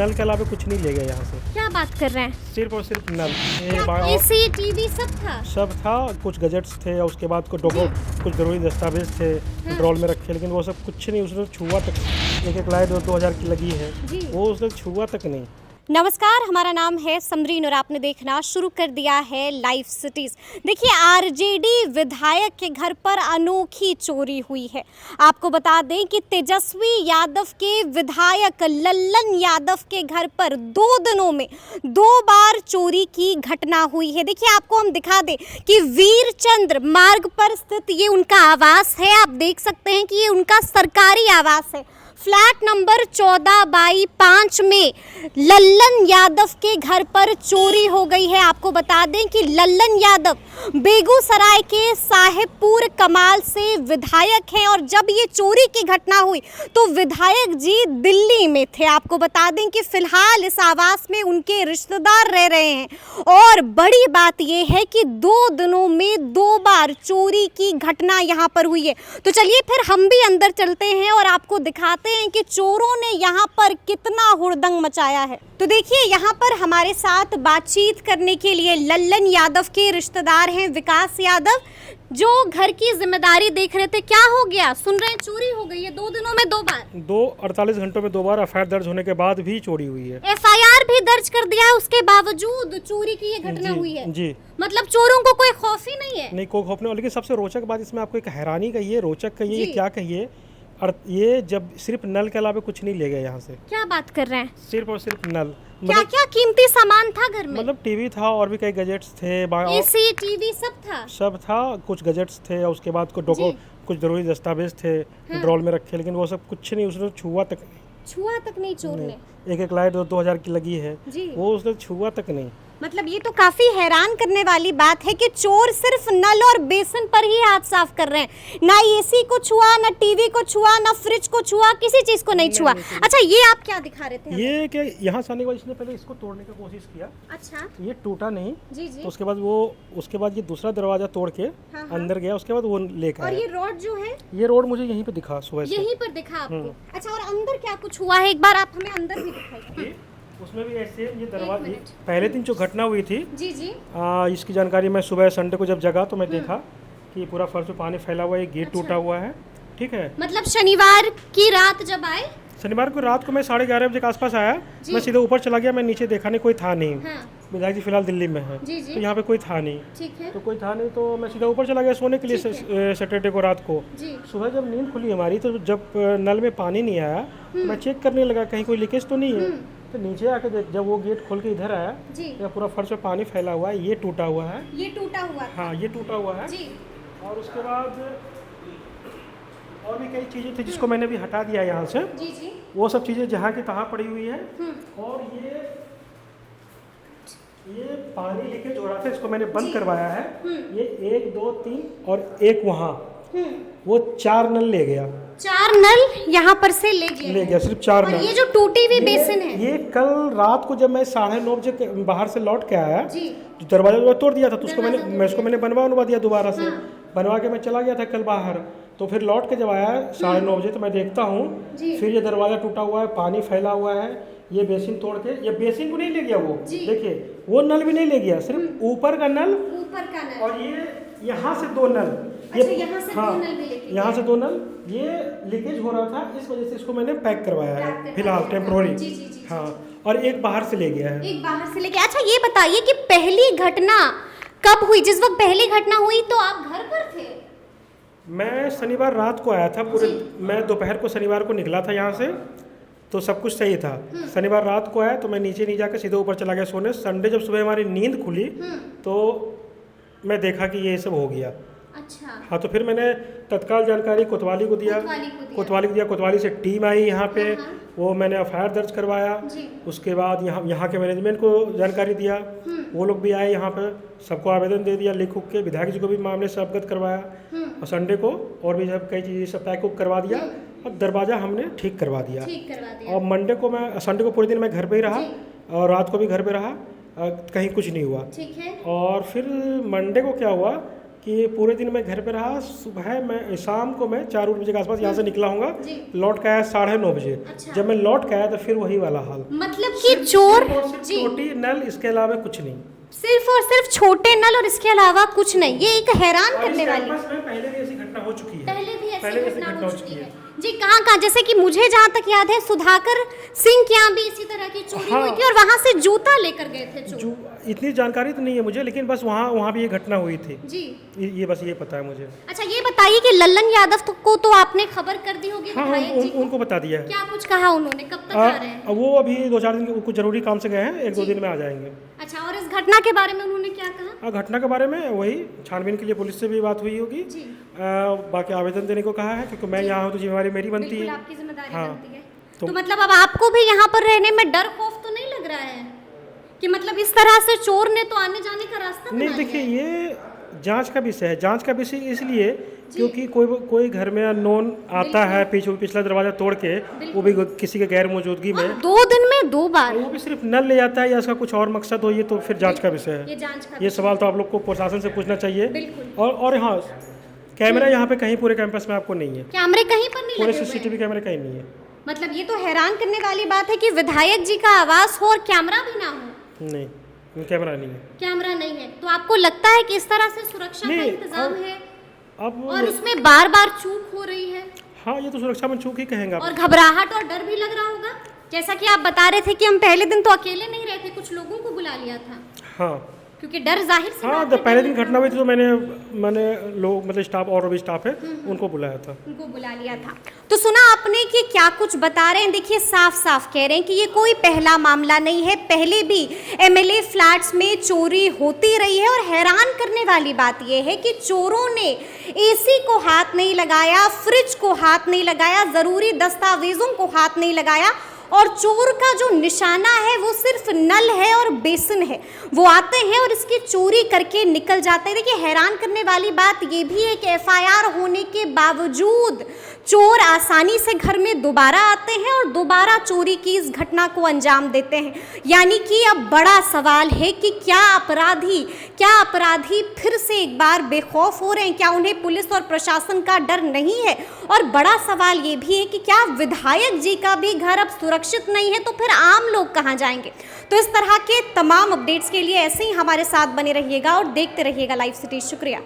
नल के अलावा कुछ नहीं ले गया यहाँ से। क्या बात कर रहे हैं? सिर्फ और सिर्फ नल। एसी टीवी सब था? कुछ गजेट्स थे और उसके बाद कुछ जरूरी दस्तावेज थे ड्रॉल में रखे, लेकिन वो सब कुछ नहीं, उसने छुआ तक। एक लाइट 2000 की लगी है, वो उसने छुआ तक नहीं। नमस्कार, हमारा नाम है समरीन और आपने देखना शुरू कर दिया है लाइव सिटीज। देखिए, आरजेडी विधायक के घर पर अनोखी चोरी हुई है। आपको बता दें कि तेजस्वी यादव के विधायक लल्लन यादव के घर पर 2 दिनों में 2 बार चोरी की घटना हुई है। देखिए, आपको हम दिखा दें कि वीरचंद्र मार्ग पर स्थित ये उनका आवास है। आप देख सकते हैं कि ये उनका सरकारी आवास है। फ्लैट नंबर 14/5 में लल्लन यादव के घर पर चोरी हो गई है। आपको बता दें कि लल्लन यादव बेगूसराय के साहेबपुर कमाल से विधायक हैं और जब ये चोरी की घटना हुई तो विधायक जी दिल्ली में थे। आपको बता दें कि फिलहाल इस आवास में उनके रिश्तेदार रह रहे हैं और बड़ी बात ये है कि 2 दिनों में 2 बार चोरी की घटना यहाँ पर हुई है। तो चलिए फिर हम भी अंदर चलते हैं और आपको दिखाते हैं कि चोरों ने यहाँ पर कितना हुड़दंग मचाया है। तो देखिए, यहाँ पर हमारे साथ बातचीत करने के लिए लल्लन यादव के रिश्तेदार हैं विकास यादव, जो घर की जिम्मेदारी देख रहे थे। क्या हो गया? सुन रहे हैं चोरी हो गई है 2 दिनों में 2 बार। 48 घंटों में 2 बार एफआईआर दर्ज होने के बाद भी चोरी हुई है। एफआईआर भी दर्ज कर दिया है, उसके बावजूद चोरी की ये घटना हुई है जी। मतलब चोरों को कोई खौफ ही नहीं है? नहीं, कोई खौफ नहीं। लेकिन सबसे रोचक बात इसमें आपको एक हैरानी कहिए, रोचक कहिए, क्या कहिए, और ये जब सिर्फ नल के अलावा कुछ नहीं ले गए यहाँ से। क्या बात कर रहे हैं? सिर्फ और सिर्फ नल। क्या क्या कीमती सामान था घर में? मतलब टीवी था और भी कई गजेट्स थे, एसी टीवी सब था? कुछ गजेट्स थे और उसके बाद कुछ जरूरी दस्तावेज थे ड्रॉल में रखे, लेकिन वो सब कुछ नहीं, उसने छुआ तक नहीं चोर ने। एक लाइट 2000 की लगी है, वो उसने छुआ तक नहीं। मतलब ये तो काफी हैरान करने वाली बात है कि चोर सिर्फ नल और बेसन पर ही हाथ साफ कर रहे हैं। ना एसी को छुआ, ना टीवी को छुआ, ना फ्रिज को छुआ, किसी चीज को नहीं छुआ। अच्छा, ये आप क्या दिखा रहे थे? ये क्या, यहाँ से आने के बाद इसने पहले इसको तोड़ने की कोशिश किया। अच्छा। ये टूटा नहीं। जी। तो उसके बाद ये दूसरा दरवाजा तोड़ के अंदर गया, उसके बाद वो लेकर और ये रोड जो है, ये रोड मुझे यहीं पे दिखा, सुबह से यहीं पर दिखा आपको। अच्छा, और अंदर क्या कुछ हुआ है? एक बार आप हमें अंदर भी दिखाइए। उसमें भी ऐसे ये दरवाजे, पहले दिन जो घटना हुई थी जी इसकी जानकारी मैं सुबह संडे को जब जगा तो मैं देखा कि पूरा फर्श में पानी फैला हुआ है, गेट टूटा हुआ है। ठीक है, मतलब शनिवार की रात जब आए, शनिवार को रात को मैं 11:30 बजे के आसपास आया। मैं सीधे ऊपर चला गया, मैं नीचे देखा नहीं, कोई था नहीं। विधायक जी फिलहाल दिल्ली में है, तो यहाँ पे कोई था नहीं। ठीक है। तो कोई था नहीं, तो मैं सीधा ऊपर चला गया सोने के लिए सैटरडे को रात को। सुबह जब नींद खुली हमारी तो जब नल में पानी नहीं आया तो मैं चेक करने लगा कहीं कोई लीकेज तो नहीं है। तो नीचे आके जब वो गेट खोल के इधर आया तो पूरा फर्श में पानी फैला हुआ है, ये टूटा हुआ है। हाँ, ये टूटा हुआ है। और उसके बाद और भी कई चीज़ें थी जिसको मैंने भी हटा दिया यहाँ से। वो सब चीज़ें जहाँ की तहाँ पड़ी हुई है। और ये पानी लीकेज हो रहा था, इसको मैंने बंद करवाया है। ये 1 2 3 और एक वहाँ, वो 4 नल ले गया। 4 नल यहाँ पर से ले गया, सिर्फ 4 नल। ये जो टूटी हुई बेसिन है, ये कल रात को जब मैं 9:30 बजे बाहर से लौट के आया, तो दरवाजा तोड़ दिया था, तो उसको मैंने बनवा दिया दोबारा से। बनवा के मैं चला गया था कल बाहर, तो फिर लौट के जब आया 9:30 बजे तो मैं देखता हूँ फिर ये दरवाजा टूटा हुआ है, पानी फैला हुआ है। ये बेसिन तोड़ के, ये बेसिन को नहीं ले गया वो, देखिए वो नल भी नहीं ले गया, सिर्फ ऊपर का नल और ये यहाँ से 2 नल। अच्छा, यहाँ से 2 नल भी लेके यहाँ से 2 नल, ये लीकेज हो रहा था, इस वजह से इसको मैंने पैक करवाया है फिलहाल टेम्पोररी। हाँ, और एक बाहर से ले गया है। अच्छा, ये बताइए कि पहली घटना कब हुई? जिस वक्त पहली घटना हुई तो आप घर पर थे? मैं शनिवार रात को आया था, मैं दोपहर को शनिवार को निकला था यहाँ से, तो सब कुछ सही था। शनिवार रात को आया तो मैं नीचे नहीं जाकर सीधे ऊपर चला गया सोने। संडे जब सुबह हमारी नींद खुली तो मैं देखा कि ये सब हो गया। अच्छा। हाँ, तो फिर मैंने तत्काल जानकारी कोतवाली को दिया। कोतवाली से टीम आई यहाँ पे, वो मैंने एफआईआर दर्ज करवाया। उसके बाद यहाँ के मैनेजमेंट को जानकारी दिया, वो लोग भी आए यहाँ पे, सबको आवेदन दे दिया लिख के। विधायक जी को भी मामले से अवगत करवाया और संडे को और भी सब कई चीज़ें सब पैक करवा दिया और दरवाज़ा हमने ठीक करवा दिया। और संडे को पूरे दिन मैं घर पे ही रहा और रात को भी घर पे रहा, कहीं कुछ नहीं हुआ। ठीक है। और फिर मंडे को क्या हुआ, कि पूरे दिन मैं घर पे रहा, शाम को मैं 4 बजे के आसपास यहाँ से निकला हूँगा, लौट के आया 9:30 बजे। अच्छा। जब मैं लौट के आया तो फिर वही वाला हाल, मतलब कि चोर छोटी नल, इसके अलावा कुछ नहीं, सिर्फ और सिर्फ छोटे नल और इसके अलावा कुछ नहीं। ये एक हैरान करने वाली, पहले भी ऐसी घटना हो चुकी है, पहले भी पहले ऐसी ऐसी घटना हो चुकी है जी। कहाँ जैसे कि मुझे जहाँ तक याद है सुधाकर सिंह के यहाँ भी इसी तरह की चोरी हुई थी और वहाँ से जूता लेकर गए थे चोर। इतनी जानकारी तो नहीं है मुझे, लेकिन बस वहाँ भी ये घटना हुई थी जी। ये बस ये पता है मुझे। अच्छा ये बताइए कि लल्लन यादव को तो आपने खबर कर दी होगी? हाँ, उनको बता दिया है। क्या कुछ कहा उन्होंने, कब तक आ रहे हैं? वो अभी 2-4 दिन कुछ जरूरी काम से गए हैं, 1-2 दिन में आ जाएंगे। अच्छा, और इस घटना के बारे में उन्होंने क्या कहा? घटना के बारे में वही छानबीन के लिए पुलिस से भी बात हुई होगी, बाकी आवेदन देने को कहा है, क्योंकि मैं यहाँ हूँ तो जिम्मेवारी मेरी बनती है, आपकी जिम्मेदारी हाँ, बनती है। तो मतलब अब आपको भी यहाँ पर रहने में डर खौफ तो नहीं लग रहा है कि मतलब इस तरह से चोर ने तो आने जाने का रास्ता नहीं? देखिए ये जांच का विषय है, जांच का विषय इसलिए क्योंकि कोई घर में अननोन आता है, पिछला दरवाजा तोड़ के, वो भी किसी के गैर मौजूदगी में 2 दिन में 2 बार, वो भी सिर्फ नल ले जाता है या इसका कुछ और मकसद हो, ये तो फिर जांच का विषय है। ये सवाल तो आप लोग को प्रशासन से पूछना चाहिए। और हाँ, कैमरा यहाँ पे कहीं पूरे कैंपस में आपको नहीं है, कैमरे कहीं पर नहीं, पूरे CCTV कैमरे कहीं नहीं है। मतलब ये तो हैरान करने वाली बात है कि विधायक जी का आवास हो और कैमरा भी ना हो। नहीं, कैमरा नहीं है, कैमरा नहीं है। तो आपको लगता है कि इस तरह से सुरक्षा का इंतजाम है अब और उसमें बार बार चूक हो रही है? हाँ, ये तो सुरक्षा में चूक ही कहेंगे। और घबराहट और डर भी लग रहा होगा, जैसा कि आप बता रहे थे कि हम पहले दिन तो अकेले नहीं रहे थे, कुछ लोगों को बुला लिया था। हाँ, क्योंकि डर जाहिर सी हाँ, जब पहले दिन घटना हुई थी तो मैंने लोग, मतलब स्टाफ और भी स्टाफ है, उनको बुलाया था, उनको बुला लिया था। तो सुना आपने कि क्या कुछ बता रहे हैं। देखिए साफ साफ कह रहे हैं कि ये कोई पहला मामला नहीं है, पहले भी MLA फ्लैट्स में चोरी होती रही है। और हैरान करने वाली बात यह है कि चोरों ने AC को हाथ नहीं लगाया, फ्रिज को हाथ नहीं लगाया, जरूरी दस्तावेजों को हाथ नहीं लगाया, और चोर का जो निशाना है वो सिर्फ नल है और बेसिन है। वो आते हैं और इसकी चोरी करके निकल जाते हैं। देखिए हैरान करने वाली बात ये भी है कि FIR होने के बावजूद चोर आसानी से घर में दोबारा आते हैं और दोबारा चोरी की इस घटना को अंजाम देते हैं। यानी कि अब बड़ा सवाल है कि क्या अपराधी फिर से एक बार बेखौफ हो रहे हैं, क्या उन्हें पुलिस और प्रशासन का डर नहीं है? और बड़ा सवाल ये भी है कि क्या विधायक जी का भी घर अब सुरक्षित नहीं है, तो फिर आम लोग कहाँ जाएंगे? तो इस तरह के तमाम अपडेट्स के लिए ऐसे ही हमारे साथ बने रहिएगा और देखते रहिएगा लाइव सिटी। शुक्रिया।